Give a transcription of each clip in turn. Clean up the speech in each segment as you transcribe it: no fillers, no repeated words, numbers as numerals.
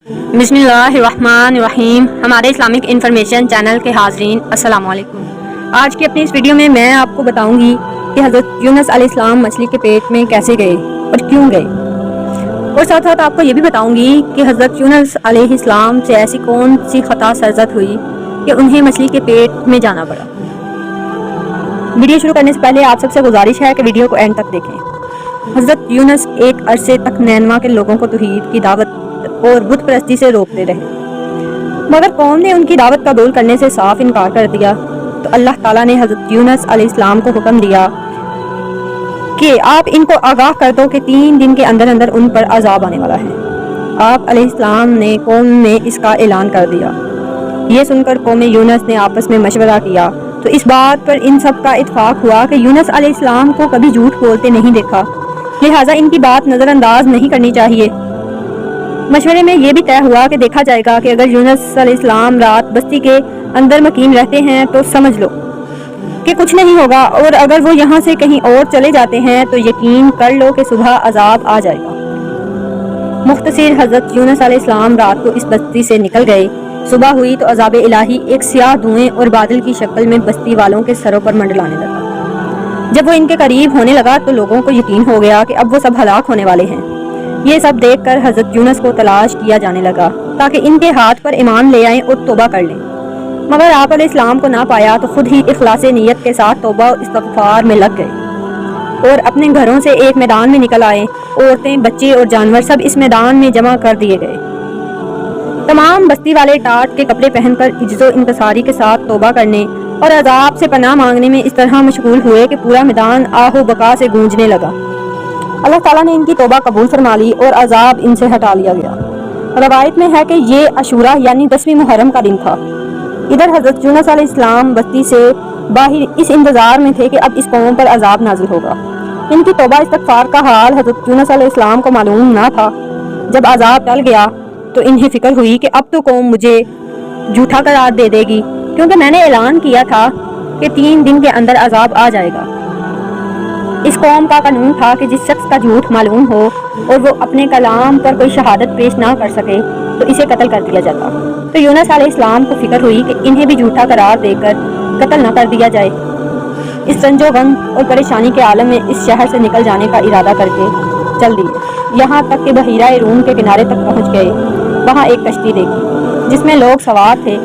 बिस्मिल्लाहिर्रहमानिर्रहीम। हमारे Islamic information channel के हाज़रीन अस्सलाम वालेकुम। आज की अपनी इस वीडियो में मैं आपको बताऊंगी कि हज़रत यूनुस अलैहिस्सलाम मछली के पेट में कैसे गए और क्यों गए, और साथ साथ आपको ये भी बताऊंगी कि हज़रत यूनुस अलैहिस्सलाम से ऐसी कौन सी ख़ता सरज़द हुई कि उन्हें मछली के पेट में जाना पड़ा। वीडियो शुरू करने से पहले आप सबसे गुजारिश है कि वीडियो को एंड तक देखें। हज़रत यूनुस एक अरसे तक नैनवा के लोगों को तौहीद की दावत और बुत परस्ती से रोकते रहे, मगर कौम ने उनकी दावत कबूल करने से साफ इनकार कर दिया। तो अल्लाह ताला ने हज़रत यूनुस अलैहिस्सलाम को हुक्म दिया कि आप इनको आगाह कर दो कि 3 दिन के अंदर अंदर उन पर अजाब आने वाला है। आप अलैहिस्सलाम ने कौम में इसका ऐलान कर दिया। ये सुनकर कौम यूनुस ने आपस में मशवरा किया तो इस बात पर इन सब का इत्फाक हुआ कि यूनुस अलैहिस्सलाम को कभी झूठ बोलते नहीं देखा, लिहाजा इनकी बात नज़रअंदाज नहीं करनी चाहिए। मशवरे में ये भी तय हुआ कि देखा जाएगा कि अगर यूनुस अलैहिस्सलाम रात बस्ती के अंदर मकीन रहते हैं तो समझ लो कि कुछ नहीं होगा, और अगर वो यहाँ से कहीं और चले जाते हैं तो यकीन कर लो कि सुबह अजाब आ जाएगा। मुख्तसर हज़रत यूनुस अलैहिस्सलाम रात को इस बस्ती से निकल गए। सुबह हुई तो अजाब इलाही एक स्याह धुएं और बादल की शक्ल में बस्ती वालों के सरों पर मंडलाने लगा। जब वो इनके करीब होने लगा तो लोगों को यकीन हो गया कि अब वो सब हलाक होने वाले हैं। ये सब देखकर हज़रत यूनुस को तलाश किया जाने लगा ताकि इनके हाथ पर ईमान ले आएं और तौबा कर लें, मगर आप अलैहिस्सलाम को ना पाया तो खुद ही इखलासे नियत के साथ तौबा और इस्तिग़फ़ार में लग गए और अपने घरों से एक मैदान में निकल आए। औरतें, बच्चे और जानवर सब इस मैदान में जमा कर दिए गए। तमाम बस्ती वाले टाट के कपड़े पहनकर इज्जो इंतसारी के साथ तौबा करने और अजाब से पनाह मांगने में इस तरह मशगूल हुए कि पूरा मैदान आहो बका से गूंजने लगा। अल्लाह ताला ने इनकी तौबा कबूल फरमा ली और अजाब इनसे हटा लिया गया। रवायत में है कि ये अशूरा यानी 10वीं मुहर्रम का दिन था। इधर हज़रत यूनुस अलैहिस्सलाम बस्ती से बाहर इस इंतजार में थे कि अब इस कौम पर अजाब नाजिल होगा। इनकी तौबा इस्तिग़फ़ार का हाल हज़रत यूनुस अलैहिस्सलाम को मालूम ना था। जब अजाब टल गया तो इन्हें फिक्र हुई कि अब तो कौम मुझे झूठा करार दे देगी, क्योंकि मैंने ऐलान किया था कि 3 दिन के अंदर अजाब आ जाएगा। इस कौम का कानून था कि जिस शख्स का झूठ मालूम हो और वो अपने कलाम पर कोई शहादत पेश ना कर सके तो इसे कत्ल कर दिया जाता। तो यूनुस अलैहिस्सलाम को फिक्र हुई कि इन्हें भी झूठा करार देकर कत्ल न कर दिया जाए। इस रंजो गम और परेशानी के आलम में इस शहर से निकल जाने का इरादा करके चल दिए। यहाँ तक कि बहीरा रूम के किनारे तक पहुँच गए। वहाँ एक कश्ती देखी जिसमें लोग सवार थे।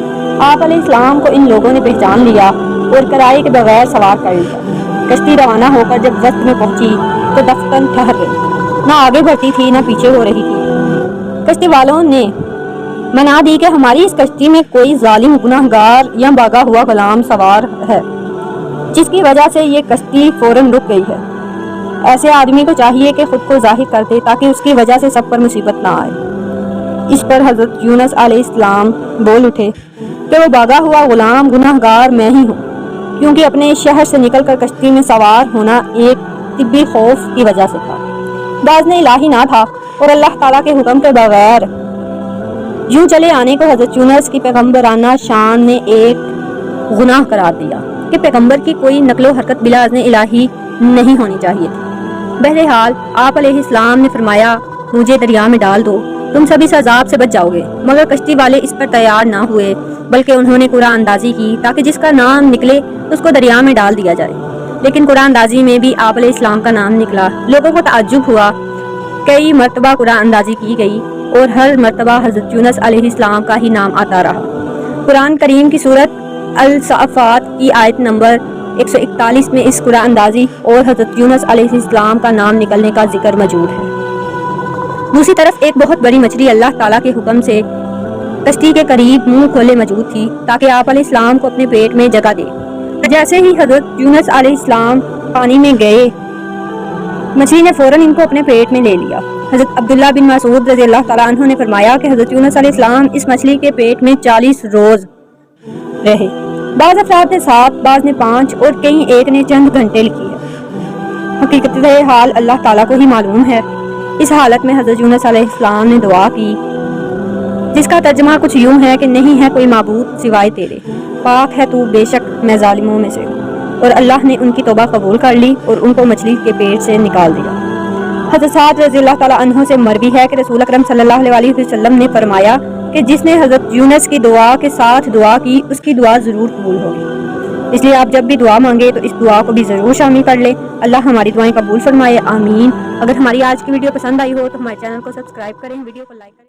आप अलैहिस्सलाम को इन लोगों ने पहचान लिया और किराए के बगैर सवार कर लिया। कश्ती रवाना होकर जब वक्त में पहुंची तो दफ्तन ठहर गई, ना आगे बढ़ती थी ना पीछे हो रही थी। कश्ती वालों ने मना दी कि हमारी इस कश्ती में कोई जालिम गुनाहगार या भागा हुआ गुलाम सवार है, जिसकी वजह से ये कश्ती फौरन रुक गई है। ऐसे आदमी को चाहिए कि खुद को जाहिर कर दे ताकि उसकी वजह से सब पर मुसीबत ना आए। इस पर हज़रत यूनुस अलैहिस्सलाम बोल उठे कि वो भागा हुआ गुलाम गुनाहगार मैं ही हूँ, क्योंकि अपने शहर से निकलकर कश्ती में सवार होना एक तिब्बी खौफ की वजह से था, बाज़-ए इलाही ना था और अल्लाह ताला के हुक्म के बगैर यूं चले आने को हज़रत यूनुस की पैगम्बराना शान ने एक गुनाह करार दिया कि पैगम्बर की कोई नकलो हरकत बिला-इज़्ने इलाही नहीं होनी चाहिए थी। बहरहाल आप अलैहिस्सलाम ने फरमाया, मुझे दरिया में डाल दो, तुम सभी इस अजाब से बच जाओगे। मगर कश्ती वाले इस पर तैयार ना हुए, बल्कि उन्होंने कुरान अंदाजी की ताकि जिसका नाम निकले उसको दरिया में डाल दिया जाए। लेकिन कुरान अंदाजी में भी आप अलैहिस्सलाम का नाम निकला। लोगों को ताज्जुब हुआ। कई मरतबा कुरान अंदाजी की गई और हर मरतबा हज़रत यूनुस अलैहिस्सलाम का ही नाम आता रहा। कुरान करीम की सूरत अल-साफ़ात की आयत नंबर 141 में इस कुरान अंदाजी और हज़रत यूनुस अलैहिस्सलाम का नाम निकलने का जिक्र मौजूद है। दूसरी तरफ एक बहुत बड़ी मछली अल्लाह ताला के हुक्म से कश्ती के करीब मुंह खोले मौजूद थी ताकि आप अलैहिस्सलाम को अपने पेट में जगह दे। जैसे ही हज़रत यूनुस अलैहिस्सलाम पानी में गए, मछली ने फौरन इनको अपने पेट में ले लिया। हज़रत अब्दुल्लाह बिन मसूद रज़ियल्लाहु तआला अन्हु ने फरमाया कि हज़रत यूनुस अलैहिस्सलाम इस मछली के पेट में 40 रोज़ रहे। बाज़ अफ़राद ने 7, बाज़ ने 5 और कई एक ने चंद घंटे लिखी है। हकीकत हाल अल्लाह ताला को ही मालूम है। इस हालत में हज़रत यूनुस अलैहिस्सलाम ने दुआ की, जिसका तर्जुमा कुछ यूं है कि नहीं है कोई माबूद सिवाय तेरे, पाक है तू बेशक मैं जालिमों में से। और अल्लाह ने उनकी तौबा कबूल कर ली और उनको मछली के पेट से निकाल दिया। حضرت سعد رضی اللہ تعالیٰ عنہ سے مروی ہے کہ رسول اکرم صلی اللہ علیہ وسلم نے فرمایا کہ جس نے حضرت یونس کی دعا کے ساتھ دعا کی اس کی دعا ضرور قبول ہوگی۔ اس لیے آپ جب بھی دعا مانگے تو اس دعا کو بھی ضرور شامل کر لیں۔ اللہ ہماری دعائیں قبول فرمائے، آمین۔ اگر ہماری آج کی ویڈیو پسند آئی ہو تو ہمارے چینل کو سبسکرائب کریں، ویڈیو کو لائک کریں۔